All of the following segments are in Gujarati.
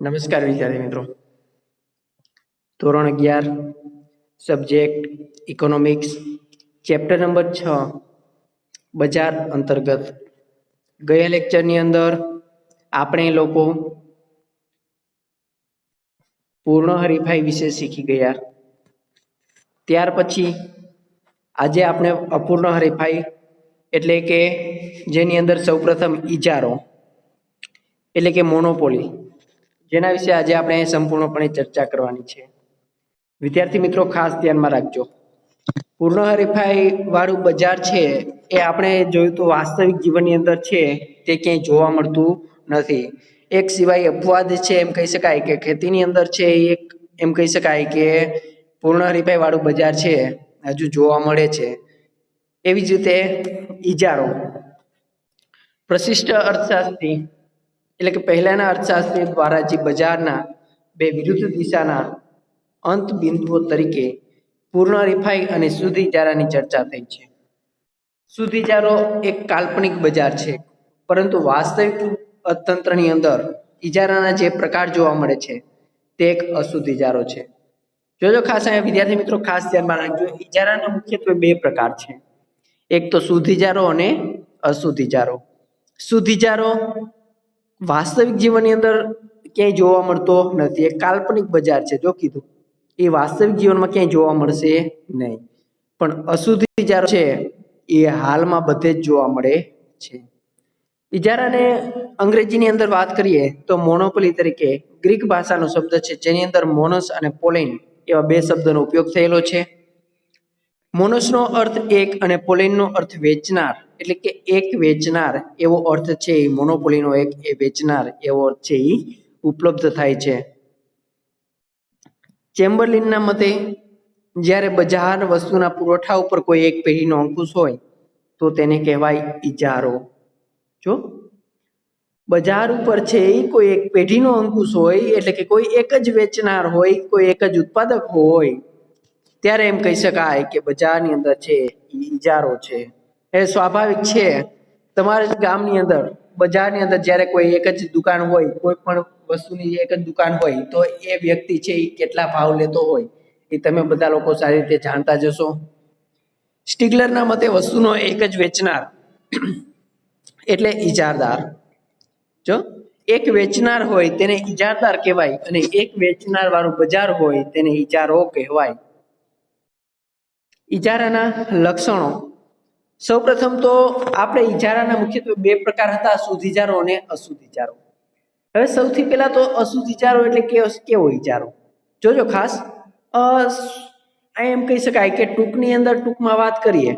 નમસ્કાર વિદ્યાર્થી મિત્રો. ધોરણ 11 સબ્જેક્ટ ઇકોનોમિક્સ ચેપ્ટર નંબર 6 બજાર અંતર્ગત ગયા લેક્ચરની અંદર આપણે લોકો પૂર્ણ હરીફાઈ વિશે શીખી ગયા. ત્યાર પછી આજે આપણે અપૂર્ણ હરીફાઈ એટલે કે જેની અંદર સૌપ્રથમ ઇજારો એટલે કે મોનોપોલી, જેના વિશે આજે આપણે સંપૂર્ણપણે ચર્ચા કરવાની છે. વિદ્યાર્થી મિત્રો ખાસ ધ્યાનમાં રાખજો, પૂર્ણ હરીફાઈ વાળું બજાર છે એ આપણે જોયું તો વાસ્તવિક જીવનની અંદર છે તે ક્યાંય જોવા મળતું નથી. એક સિવાય અપવાદ છે એમ કહી શકાય કે ખેતીની અંદર છે, એક એમ કહી શકાય કે પૂર્ણ હરીફાઈ વાળું બજાર છે હજુ જોવા મળે છે. એવી જ રીતે ઇજારો, પ્રશિષ્ટ અર્થશાસ્ત્રી એટલે કે પહેલાના અર્થશાસ્ત્રી દ્વારા જે બજારના બે વિરુદ્ધ દિશાના અંત બિંદુઓ તરીકે પૂર્ણ હરીફાઈ અને શુદ્ધ ઇજારાની ચર્ચા થઈ છે. શુદ્ધ ઇજારો એક કાલ્પનિક બજાર છે, પરંતુ વાસ્તવિક અર્થતંત્રની અંદર ઇજારાના જે પ્રકાર જોવા મળે છે તે એક અશુદ્ધ ઇજારો છે. જોજો ખાસ અહીંયા વિદ્યાર્થી મિત્રો ખાસ ધ્યાનમાં રાખજો, ઇજારાના મુખ્યત્વે બે પ્રકાર છે, એક તો શુદ્ધ ઇજારો અને અશુદ્ધ ઇજારો. શુદ્ધ ઇજારો વાસ્તવિક જીવનની અંદર ક્યાંય જોવા મળતો નથી, એક કાલ્પનિક બજાર છે. જો કીધું એ વાસ્તવિક જીવનમાં ક્યાંય જોવા મળશે નહીં, પણ અશુદ્ધ ઇજારો છે એ હાલમાં બધે જ જોવા મળે છે. ઇજારાને અંગ્રેજીની અંદર વાત કરીએ તો મોનોપોલી તરીકે ગ્રીક ભાષાનો શબ્દ છે, જેની અંદર મોનસ અને પોલેન એવા બે શબ્દનો ઉપયોગ થયેલો છે. મોનસનો અર્થ એક અને પોલેનનો અર્થ વેચનાર, એટલે કે એક વેચનાર એવો અર્થ છે. મોનોપોલીનો એક એ વેચનાર એવો અર્થ છે એ ઉપલબ્ધ થાય છે. ચેમ્બરલિનના મતે જ્યારે બજાર વસ્તુના પુરવઠા ઉપર કોઈ એક પેઢીનો અંકુશ હોય તો તેને કહેવાય ઇજારો. જો બજાર ઉપર છે એ કોઈ એક પેઢીનો અંકુશ હોય, એટલે કે કોઈ એક જ વેચનાર હોય, કોઈ એક જ ઉત્પાદક હોય, ત્યારે એમ કહી શકાય કે બજારની અંદર છે એ ઇજારો છે. એ સ્વાભાવિક છે, તમારા ગામની અંદર બજારની અંદર જ્યારે કોઈ એક જ દુકાન હોય, કોઈ પણ વસ્તુની એક જ દુકાન હોય, તો એ વ્યક્તિ છે એ કેટલા ભાવ લેતો હોય એ તમે બધા લોકો સારી રીતે જાણતા જશો. સ્ટીગલરના મતે વસ્તુનો એક જ વેચનાર એટલે ઇજારદાર. જો એક વેચનાર હોય તેને ઇજારદાર કહેવાય, અને એક વેચનાર વાળું બજાર હોય તેને ઇજારો કહેવાય. ઇજારાના લક્ષણો, સૌપ્રથમ તો આપણે ઇજારાના મુખ્યત્વે બે પ્રકાર હતા, શુદ્ધ ઇજારો અને અશુદ્ધ ઇજારો. હવે સૌથી પહેલા તો અશુદ્ધ ઇજારો એટલે કેવો ઇજારો? જોજો ખાસ, એમ કહી શકાય કે ટૂંકમાં વાત કરીએ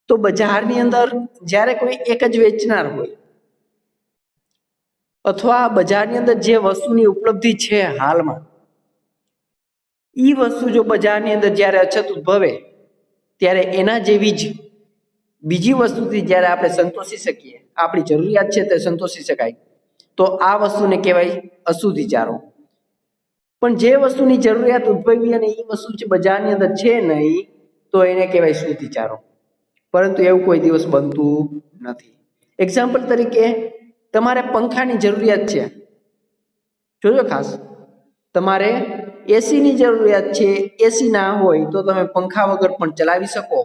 તો બજારની અંદર જ્યારે કોઈ એક જ વેચનાર હોય, અથવા બજારની અંદર જે વસ્તુની ઉપલબ્ધિ છે હાલમાં, એ વસ્તુ જો બજારની અંદર જ્યારે અછત ઉદ્ભવે ત્યારે એના જેવી જ બીજી વસ્તુથી જ્યારે આપણે સંતોષી શકીએ, આપણી જરૂરિયાત છે તે સંતોષી શકાય, તો આ વસ્તુને કહેવાય અશુદ્ધ ઇજારો. પણ જે વસ્તુની જરૂરિયાત ઉદ્ભવી અને એ વસ્તુ બજારની અંદર છે નહીં, તો એને કહેવાય શુદ્ધ ઇજારો. પરંતુ એવું કોઈ દિવસ બનતું નથી. એક્ઝામ્પલ તરીકે તમારે પંખાની જરૂરિયાત છે, જોજો ખાસ, તમારે એસીની જરૂરિયાત છે, એસી ના હોય તો તમે પંખા વગર પણ ચલાવી શકો,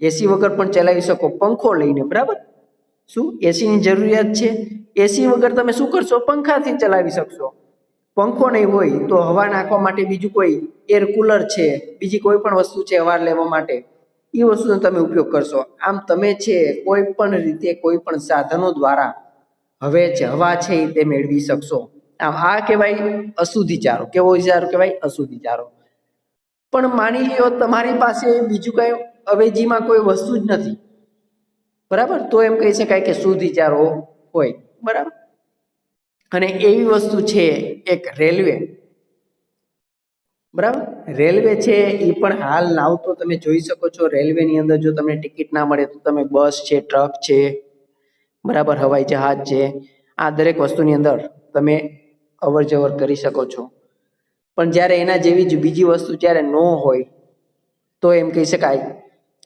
એસી વગર પણ ચલાવી શકો પંખો લઈને, બરાબર? શું એસીની જરૂરિયાત છે? એસી વગર તમે શું કરશો? પંખાથી ચલાવી શકશો. પંખો નહીં હોય તો હવા નાખવા માટે બીજું કોઈ એર કુલર છે, બીજી કોઈ પણ વસ્તુ છે હવા લેવા માટે, એ વસ્તુનો તમે ઉપયોગ કરશો. આમ તમે છે કોઈ પણ રીતે કોઈ પણ સાધનો દ્વારા હવે હવા છે તે મેળવી શકશો. આમ આ કહેવાય અશુદ્ધ ઇજારો. કેવો ઇજારો કહેવાય? અશુદ્ધ ઇજારો. પણ માની લ્યો તમારી પાસે બીજું કઈ અવેજીમાં કોઈ વસ્તુ જ નથી, બરાબર? તો એમ કહી શકાય કે શુદ્ધ ઇજારો હોય, બરાબર? અને એવી વસ્તુ છે એક રેલવે, બરાબર? રેલવે છે એ પણ હાલ નાવ તો તમે જોઈ શકો છો. રેલવેની અંદર જો તમને ટિકિટ ના મળે તો તમે બસ છે, ટ્રક છે, બરાબર, હવાઈ જહાજ છે, આ દરેક વસ્તુની અંદર તમે અવર જવર કરી શકો છો. પણ જ્યારે એના જેવી જ બીજી વસ્તુ જ્યારે ન હોય તો એમ કહી શકાય,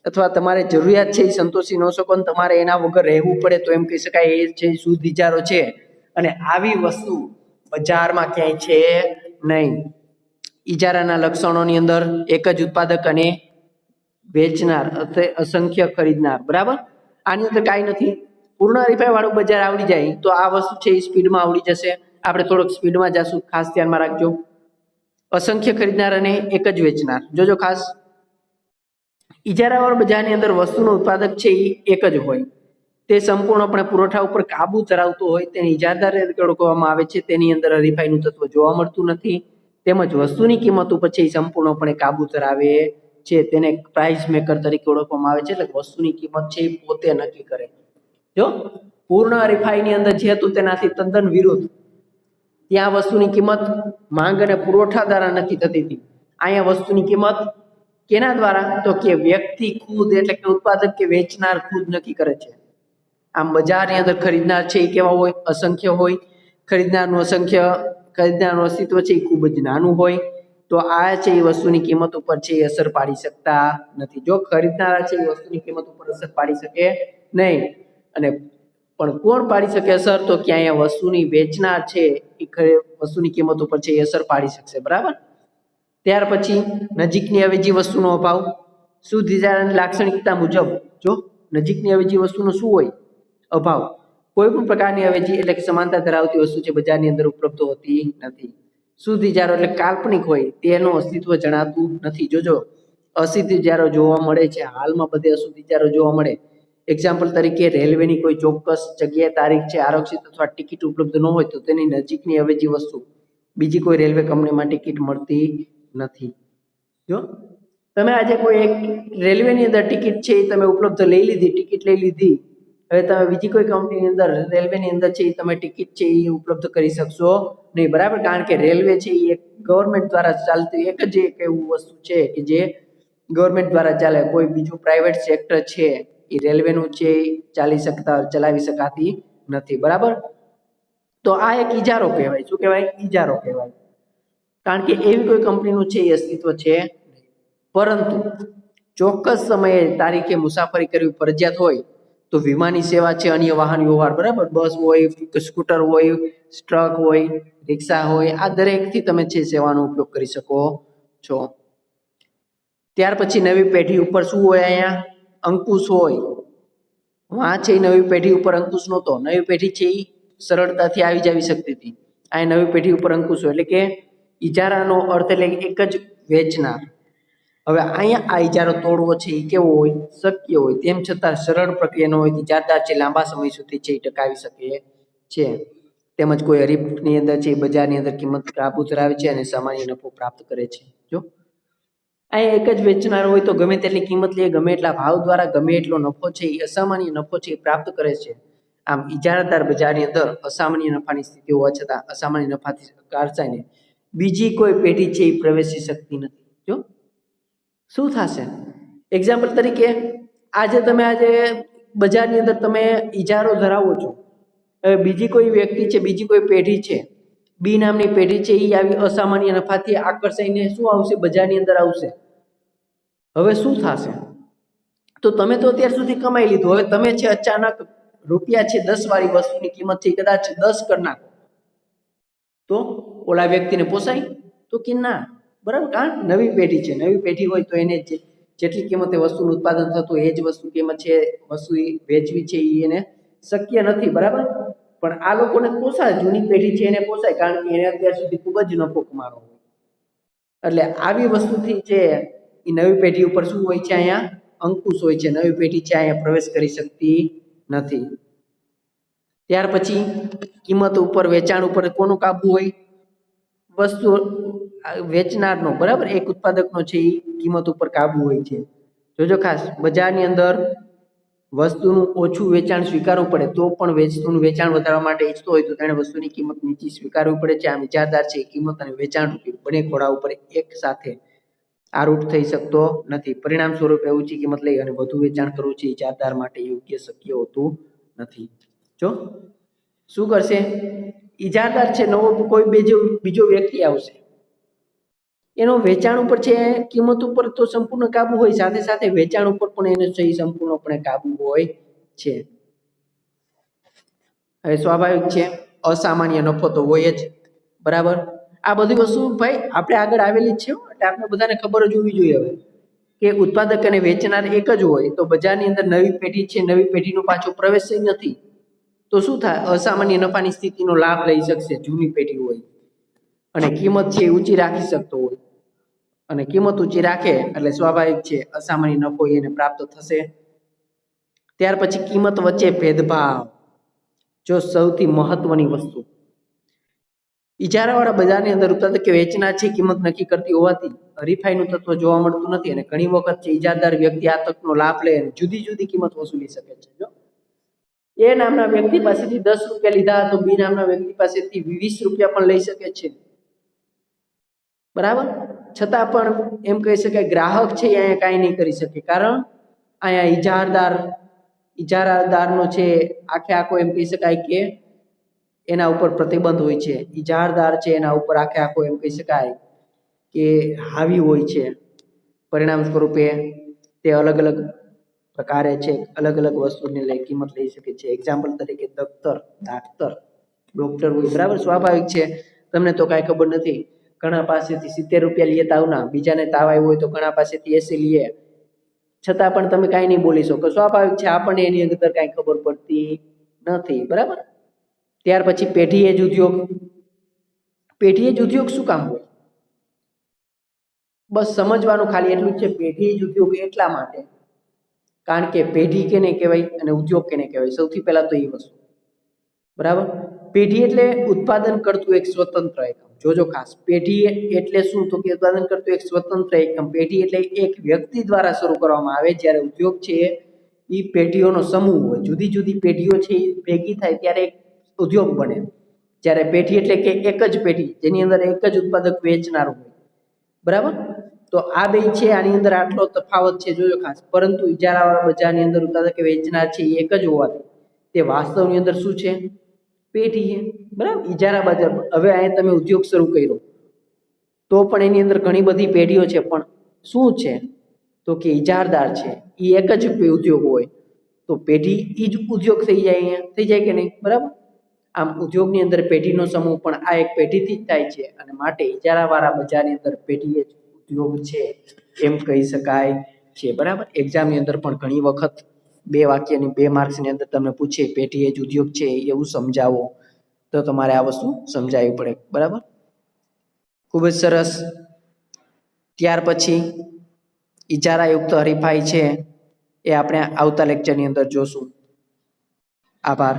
અથવા તમારે જરૂરિયાત છે એ સંતોષી ન શકો અને તમારે એના વગર રહેવું પડે, તો એમ કહી શકાય એ છે શુદ્ધ ઇજારો છે. અને આવી વસ્તુ બજારમાં ક્યાંય છે નહીં. ઇજારાના લક્ષણોની અંદર એક જ ઉત્પાદક અને વેચનાર અથવા અસંખ્ય ખરીદનાર. બરાબર, આની અંદર કાંઈ નથી. પૂર્ણ હરીફાઈ વાળું બજાર આવડી જાય તો આ વસ્તુ છે એ સ્પીડમાં આવડી જશે. આપણે થોડોક સ્પીડમાં જશું, ખાસ ધ્યાનમાં રાખજો. અસંખ્ય ખરીદનાર અને એક જ વેચનાર. જોજો ખાસ, ઇજારાવાળા બજારની અંદર વસ્તુનો ઉત્પાદક છે એ એક જ હોય, તે સંપૂર્ણપણે પુરવઠા ઉપર કાબુ ધરાવતો હોય તેને ઇજારદાર તરીકે ઓળખવામાં આવે છે. તેની અંદર હરીફાઈનું તત્વ જોવા મળતું નથી, તેમજ વસ્તુની કિંમત ઉપર છે એ સંપૂર્ણપણે કાબુ ધરાવે છે. તેને પ્રાઇસ મેકર તરીકે ઓળખવામાં આવે છે. એટલે વસ્તુની કિંમત છે એ પોતે નક્કી કરે. જો પૂર્ણ હરીફાઈની અંદર જે હતું તેનાથી તદ્દન વિરુદ્ધ, ત્યાં વસ્તુની કિંમત માંગ અને પુરવઠા દ્વારા નક્કી થતી હતી. અહીંયા વસ્તુની કિંમત કેના દ્વારા? તો કે વ્યક્તિ ખુદ, એટલે કે ઉત્પાદક કે વેચનાર ખુદ નક્કી કરે છે. આમ બજારની અંદર ખરીદનાર છે એ કેવા હોય? અસંખ્ય હોય. ખરીદનારનું અસ્તિત્વ છે એ ખૂબ જ નાનું હોય. તો આ છે એ વસ્તુની કિંમત ઉપર છે એ અસર પાડી શકતા નથી. જો ખરીદનારા છે એ વસ્તુની કિંમત ઉપર અસર પાડી શકે નહીં, અને પણ કોણ પાડી શકે અસર? તો કે અહીંયા વસ્તુની વેચનાર છે એ વસ્તુની કિંમત ઉપર છે એ અસર પાડી શકશે. બરાબર. ત્યાર પછી નજીકની અવેજી વસ્તુનો અભાવ. શુદ્ધ ઇજારાની લાક્ષણિકતા મુજબ જો નજીકની અવેજી વસ્તુનો શું હોય? અભાવ. કોઈ પણ પ્રકારની અવેજી એટલે કે સમાનતા ધરાવતી વસ્તુ છે બજારની અંદર ઉપલબ્ધ હોતી નથી. શુદ્ધ ઇજારો એટલે કાલ્પનિક હોય, તેનું અસ્તિત્વ જણાતું નથી. જોજો, અશુદ્ધ ઇજારો જોવા મળે છે, હાલમાં બધે અશુદ્ધ ઇજારો જોવા મળે. એક્ઝામ્પલ તરીકે રેલવેની કોઈ ચોક્કસ જગ્યાએ તારીખ છે આરક્ષિત અથવા ટિકિટ ઉપલબ્ધ ન હોય તો તેની નજીકની અવેજી વસ્તુ બીજી કોઈ રેલવે કંપનીમાં ટિકિટ મળતી નથી. જો તમે આજે કોઈ એક રેલવેની અંદર ટિકિટ છે એ તમે ઉપલબ્ધ લઈ લીધી, ટિકિટ લઈ લીધી, હવે તમે બીજી કોઈ કંપનીની અંદર રેલવેની અંદર છે એ તમે ટિકિટ છે એ ઉપલબ્ધ કરી શકશો નહીં. બરાબર, કારણ કે રેલવે છે એ એક ગવર્મેન્ટ દ્વારા ચાલતી એક જ એક એવું વસ્તુ છે કે જે ગવર્મેન્ટ દ્વારા ચાલે. કોઈ બીજું પ્રાઇવેટ સેક્ટર છે એ રેલવેનું છે ચલાવી શકાતી નથી. બરાબર, તો આ એક ઇજારો કહેવાય. શું કહેવાય? ઇજારો કહેવાય. કારણ કે એવી કોઈ કંપનીનું છે એ અસ્તિત્વ છે, પરંતુ ચોક્કસ સમયે તારીખે મુસાફરી કરવી ફરજિયાત હોય તો વિમાની સેવા છે, અન્ય વાહન વ્યવહાર, બરાબર, બસ હોય, સ્કૂટર હોય, ટ્રક હોય, રિક્ષા હોય, આ દરેકથી તમે છે સેવાનો ઉપયોગ કરી શકો છો. ત્યાર પછી નવી પેઢી ઉપર શું હોય? અહીંયા અંકુશ હોય. વાં છે નવી પેઢી ઉપર અંકુશ નહોતો. નવી પેઢી છે એ સરળતાથી આવી જવી શકતી હતી. આ નવી પેઢી ઉપર અંકુશ હોય એટલે કે ઇજારાનો અર્થ એટલે એક જ વેચનાર. હવે અહીંયા આ ઇજારો તોડવો છે એ કેવો હોય? શક્ય હોય, તેમ છતાં સરળ પ્રક્રિયા ન હોય. ઇજારદાર છે લાંબા સમય સુધી છે એ ટકાવી શકે છે, તેમજ કોઈ હરીફની અંદર છે બજારની અંદર કિંમત કાબુ ધરાવે છે અને સામાન્ય નફો પ્રાપ્ત કરે છે. જો અહીંયા એક જ વેચનાર હોય તો ગમે તેટલી કિંમત લે, ગમે એટલા ભાવ દ્વારા ગમે એટલો નફો છે એ અસામાન્ય નફો છે એ પ્રાપ્ત કરે છે. આમ ઇજારાદાર બજારની અંદર અસામાન્ય નફાની સ્થિતિ હોવા છતાં અસામાન્ય નફાથી કારસાઈને બીજી કોઈ પેઢી છે એ પ્રવેશી શકતી નથી. જો શું થશે? એક્ઝામ્પલ તરીકે આજે બજારની અંદર તમે ઇજારો ધરાવો છો, હવે બીજી કોઈ વ્યક્તિ છે, બીજી કોઈ પેઢી છે, બી નામની પેઢી છે એ આવી અસામાન્ય નફાથી આકર્ષાઈને શું આવશે? બજારની અંદર આવશે. હવે શું થશે? તો તમે તો અત્યાર સુધી કમાઈ લીધું, હવે તમે છે અચાનક રૂપિયા છે 10 વાળી વસ્તુની કિંમત છે કદાચ 10 કરી નાખો તો ઓલા વ્યક્તિને પોસાય? તો કે ના. બરાબર, કારણ નવી પેઢી છે, નવી પેઢી હોય તો એને જેટલી કિંમતે વસ્તુનું ઉત્પાદન થતું એ જ વસ્તુ કિંમત છે વસ્તુ વેચવી છે એ એને શક્ય નથી. બરાબર, પણ આ લોકોને પોસાય, જૂની પેઢી છે એને પોસાય, કારણ કે એને અત્યાર સુધી ખૂબ જ નફો કમાવાનો હોય. એટલે આવી વસ્તુથી છે એ નવી પેઢી ઉપર શું હોય છે? અહીંયા અંકુશ હોય છે. નવી પેઢી છે અહીંયા પ્રવેશ કરી શકતી નથી. ત્યાર પછી કિંમત ઉપર, વેચાણ ઉપર કોનો કાબુ હોય? વસ્તુ વેચનારનો. બરાબર, એક ઉત્પાદકનો છે એ કિંમત ઉપર કાબુ હોય છે. જોજો ખાસ, બજારની અંદર વસ્તુનું ઓછું વેચાણ સ્વીકારવું પડે તો પણ વસ્તુનું વેચાણ વધારવા માટે ઈચ્છતો હોય તો તેણે વસ્તુની કિંમત નીચી સ્વીકારવી પડે છે. આમ ઇજારદાર છે કિંમત અને વેચાણ રૂપી બંને ખોળા ઉપર એક સાથે આરૂઢ થઈ શકતો નથી. પરિણામ સ્વરૂપે ઊંચી કિંમત લઈ અને વધુ વેચાણ કરવું છે ઇજારદાર માટે યોગ્ય શક્ય હોતું નથી. જો શું કરશે? ઇજારદાર છે નવો કોઈ બીજો વ્યક્તિ આવશે, એનો વેચાણ ઉપર છે કિંમત ઉપર તો સંપૂર્ણ કાબુ હોય, સાથે સાથે વેચાણ ઉપર પણ એને સહી સંપૂર્ણપણે કાબુ હોય છે. હવે સ્વાભાવિક છે અસામાન્ય નફો તો હોય જ, બરાબર. આ બધી વસ્તુ ભાઈ આપણે આગળ આવેલી જ છે હો. એટલે આપણે બધાને ખબર જ હોવી જોઈએ હવે કે ઉત્પાદક અને વેચનાર એક જ હોય તો બજારની અંદર નવી પેઢી છે, નવી પેઢીનો પાછો પ્રવેશ જ નથી, તો શું થાય? અસામાન્ય નફાની સ્થિતિનો લાભ લઈ શકશે જૂની પેઢી હોય, અને કિંમત છે એ ઊંચી રાખી શકતો હોય, અને કિંમત ઊંચી રાખે એટલે સ્વાભાવિક છે અસામાન્ય નફો એને પ્રાપ્ત થશે. ત્યાર પછી કિંમત વચ્ચે ભેદભાવ, જો સૌથી મહત્વની વસ્તુ, ઇજારાવાળા બજારની અંદર ઉત્પાદક કે વેચનાર છે કિંમત નક્કી કરતી હોવાથી હરીફાઈનું તત્વ જોવા મળતું નથી, અને ઘણી વખત છે ઇજારદાર વ્યક્તિ આ તકનો લાભ લે અને જુદી જુદી કિંમત વસૂલી શકે છે. જો એ નામના વ્યક્તિ પાસેથી 10 રૂપિયા લીધા તો બી નામના વ્યક્તિ પાસેથી 20 રૂપિયા પણ લઈ શકે છે. બરાબર. છતાં પણ એમ કહી શકાય ગ્રાહક છે એ અહીંયા કાંઈ નહીં કરી શકે, કારણ અહીંયા ઇજારાદારનો છે આખે આખો એમ કહી શકાય કે એના ઉપર પ્રતિબંધ હોય છે. ઇજારદાર છે એના ઉપર આખે આખો એમ કહી શકાય કે હાવી હોય છે. પરિણામ સ્વરૂપે તે અલગ અલગ પ્રકારે છે અલગ અલગ વસ્તુને લઈ કિંમત લઈ શકે છે. એક્ઝામ્પલ તરીકે દફતર, ડાક્ટર, ડોક્ટર હોય. બરાબર. સ્વાભાવિક છે તમને તો કાંઈ ખબર નથી, ઘણા પાસેથી 70 રૂપિયા લઈએ તાવના, બીજાને તાવ આવ્યો હોય તો ઘણા પાસેથી 80 લઈએ, છતાં પણ તમે કાંઈ નહીં બોલી શકો. સ્વાભાવિક છે આપણને એની અંદર કાંઈ ખબર પડતી નથી. બરાબર. ત્યાર પછી પેઢીએ જ ઉદ્યોગ. પેઢીએ જ ઉદ્યોગ શું કામ હોય? બસ સમજવાનું ખાલી એટલું જ છે. પેઢીએ જ ઉદ્યોગ એટલા માટે કારણ કે પેઢી કેને કહેવાય અને ઉદ્યોગ કેને કહેવાય? સૌથી પહેલા તો એ વસ્તુ. બરાબર. પેઢી એટલે ઉત્પાદન કરતું એક સ્વતંત્ર એકમ. જોજો ખાસ, પેઢી એટલે શું? તો કે ઉત્પાદન કરતું એક સ્વતંત્ર એકમ. પેઢી એટલે એક વ્યક્તિ દ્વારા શરૂ કરવામાં આવે, જ્યારે ઉદ્યોગ છે એ પેઢીઓનો સમૂહ હોય. જુદી જુદી પેઢીઓ છે એ ભેગી થાય ત્યારે એક ઉદ્યોગ બને. જ્યારે પેઢી એટલે કે એક જ પેઢી જેની અંદર એક જ ઉત્પાદક વેચનાર હોય. બરાબર. તો આ બે છે, આની અંદર આટલો તફાવત છે જોજો ખાસ. પરંતુ ઇજારાવાળા બજારની અંદર ઉત્પાદક વેચનાર છે એ એક જ હોવાથી તે વાસ્તવની અંદર શું છે? પેઢી છે. બરાબર. ઇજારા બજાર. હવે અહીંયા તમે ઉદ્યોગ શરૂ કર્યો તો પણ એની અંદર ઘણી બધી પેઢીઓ છે, પણ શું છે તો કે ઇજારદાર છે એ એક જ ઉદ્યોગ હોય તો પેઢી એ જ ઉદ્યોગ થઈ જાય. અહીંયા થઈ જાય કે નહીં? બરાબર. આમ ઉદ્યોગની અંદર પેઢીનો સમૂહ પણ આ એક પેઢીથી જ થાય છે, અને માટે ઇજારાવાળા બજારની અંદર પેઢી જ ઉદ્યોગ છે એમ કહી શકાય છે. બરાબર. એક્ઝામની અંદર પણ ઘણી વખત 2 વાક્યની 2 માર્ક્સની અંદર તમને પૂછે પેઢી જ ઉદ્યોગ છે એવું સમજાવો, તો તમારે આ વસ્તુ સમજાવવી પડે. બરાબર. ખૂબ જ સરસ. ત્યાર પછી ઇજારાયુક્ત હરીફાઈ છે એ આપણે આવતા લેક્ચરની અંદર જોશું. આભાર.